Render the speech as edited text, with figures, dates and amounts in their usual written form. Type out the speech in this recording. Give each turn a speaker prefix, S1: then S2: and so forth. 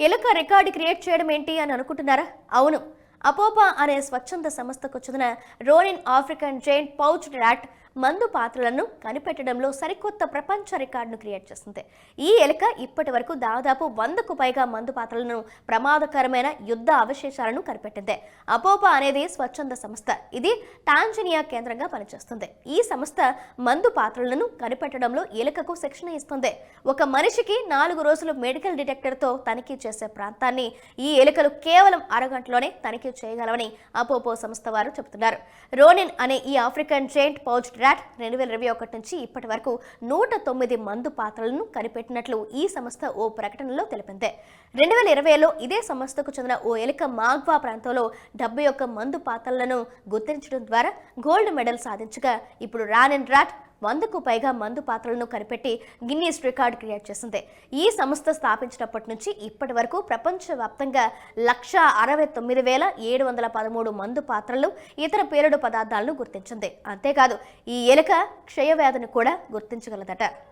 S1: ఎలుక record create చేయడం ఏంటి అని అనుకుంటున్నారా? అవును, అపోపా అనే స్వచ్ఛంద సంస్థకు చెందిన Ronin African giant pouched rat మందు పాత్రలను కనిపెట్టడంలో సరికొత్త ప్రపంచ రికార్డును క్రియేట్ చేస్తుంది. ఈ ఎలుక ఇప్పటి వరకు దాదాపు 100కు పైగా మందు పాత్రలను, ప్రమాదకరమైన యుద్ధ అవశేషాలను కనిపెట్టింది. అపోపా అనేది స్వచ్ఛంద సంస్థ. ఇది టాంజానియా కేంద్రంగా పనిచేస్తుంది. ఈ సంస్థ మందు పాత్రలను కనిపెట్టడంలో ఎలుకకు శిక్షణ ఇస్తుంది. ఒక మనిషికి 4 రోజులు మెడికల్ డిటెక్టర్తో తనిఖీ చేసే ప్రాంతాన్ని ఈ ఎలుకలు కేవలం అరగంటలోనే తనిఖీ చేయగలవని అపోపో సంస్థ వారు చెబుతున్నారు. రోనిన్ అనే ఈ ఆఫ్రికన్ జైంట్ పౌచ్డ్ ర్యాట్ 2021 నుంచి ఇప్పటి వరకు 109 మందు పాత్రలను కనిపెట్టినట్లు ఈ సంస్థ ఓ ప్రకటనలో తెలిపింది. 2020లో ఇదే సంస్థకు చెందిన ఓ ఎలుక మాగ్వా ప్రాంతంలో 71 మందు పాత్రలను గుర్తించడం ద్వారా గోల్డ్ మెడల్ సాధించగా, ఇప్పుడు రానిన్ ర్యాట్ 100కు పైగా మందు పాత్రలను కనిపెట్టి గిన్నీస్ రికార్డు క్రియేట్ చేసింది. ఈ సంస్థ స్థాపించినప్పటి నుంచి ఇప్పటి వరకు ప్రపంచవ్యాప్తంగా 169,713 మందు పాత్రలు, ఇతర పేలుడు పదార్థాలను గుర్తించింది. అంతేకాదు, ఈ ఎలుక క్షయవ్యాధిని కూడా గుర్తించగలదట.